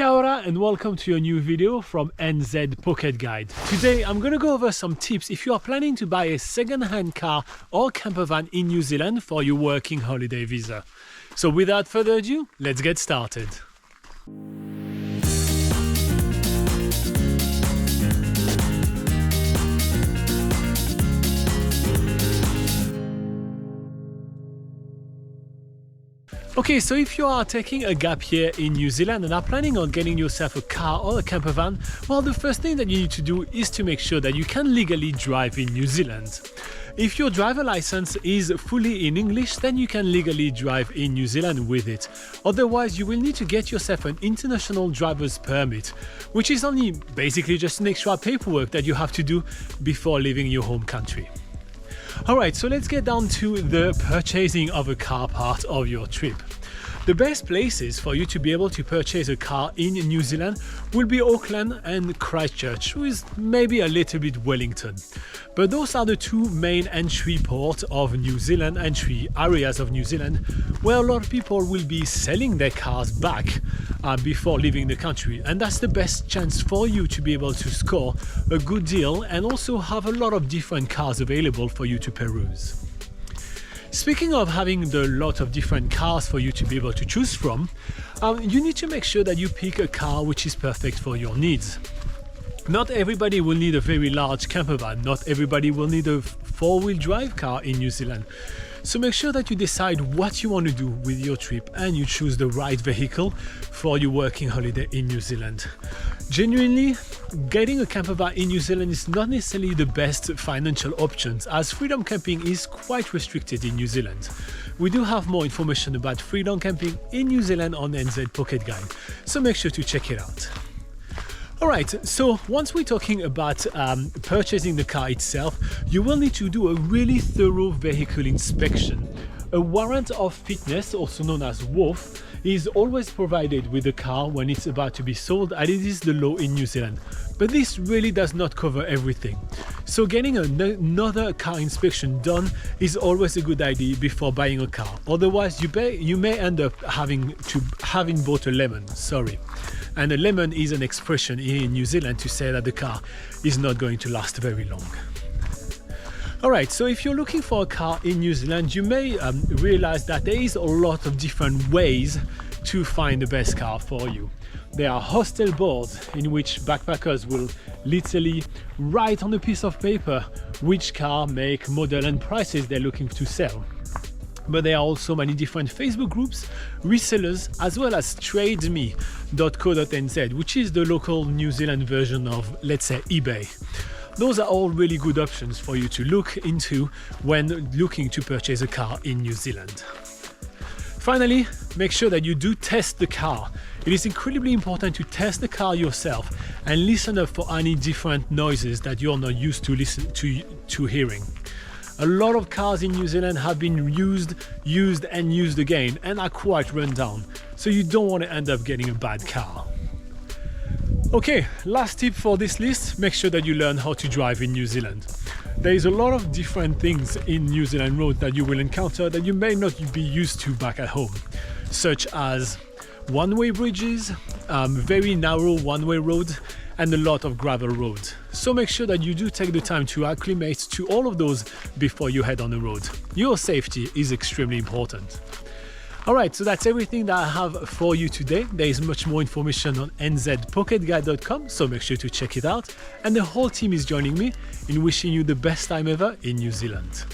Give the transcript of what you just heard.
Kia ora and welcome to a new video from NZ Pocket Guide. Today I'm going to go over some tips if you are planning to buy a second-hand car or campervan in New Zealand for your working holiday visa. So without further ado, let's get started. Okay, so if you are taking a gap year in New Zealand and are planning on getting yourself a car or a campervan, well, the first thing that you need to do is to make sure that you can legally drive in New Zealand. If your driver license is fully in English, then you can legally drive in New Zealand with it. Otherwise, you will need to get yourself an international driver's permit, which is only basically just an extra paperwork that you have to do before leaving your home country. Alright, so let's get down to the purchasing of a car part of your trip. The best places for you to be able to purchase a car in New Zealand will be Auckland and Christchurch, with maybe a little bit Wellington. But those are the two main entry ports of New Zealand, entry areas of New Zealand, where a lot of people will be selling their cars back before leaving the country. And that's the best chance for you to be able to score a good deal and also have a lot of different cars available for you to peruse. Speaking of having the lot of different cars for you to be able to choose from, you need to make sure that you pick a car which is perfect for your needs. Not everybody will need a very large campervan, not everybody will need a four-wheel drive car in New Zealand. So make sure that you decide what you want to do with your trip and you choose the right vehicle for your working holiday in New Zealand. Genuinely, getting a campervan in New Zealand is not necessarily the best financial option, as freedom camping is quite restricted in New Zealand. We do have more information about freedom camping in New Zealand on NZ Pocket Guide, so make sure to check it out. Alright, so once we're talking about purchasing the car itself, you will need to do a really thorough vehicle inspection. A warrant of fitness, also known as WOF, is always provided with the car when it's about to be sold, and it is the law in New Zealand. But this really does not cover everything. So getting another car inspection done is always a good idea before buying a car. Otherwise, you may end up having bought a lemon, And a lemon is an expression in New Zealand to say that the car is not going to last very long. Alright, so if you're looking for a car in New Zealand, you may realize that there is a lot of different ways to find the best car for you. There are hostel boards in which backpackers will literally write on a piece of paper which car, make, model and prices they're looking to sell. But there are also many different Facebook groups, resellers, as well as trademe.co.nz, which is the local New Zealand version of, let's say, eBay. Those are all really good options for you to look into when looking to purchase a car in New Zealand. Finally, make sure that you do test the car. It is incredibly important to test the car yourself and listen up for any different noises that you're not used to hearing. A lot of cars in New Zealand have been used and used again and are quite run down, so you don't want to end up getting a bad car. Okay, last tip for this list, make sure that you learn how to drive in New Zealand. There is a lot of different things in New Zealand roads that you will encounter that you may not be used to back at home, such as one-way bridges, very narrow one-way roads, and a lot of gravel roads. So make sure that you do take the time to acclimate to all of those before you head on the road. Your safety is extremely important. Alright, so that's everything that I have for you today. There is much more information on nzpocketguide.com, so make sure to check it out. And the whole team is joining me in wishing you the best time ever in New Zealand.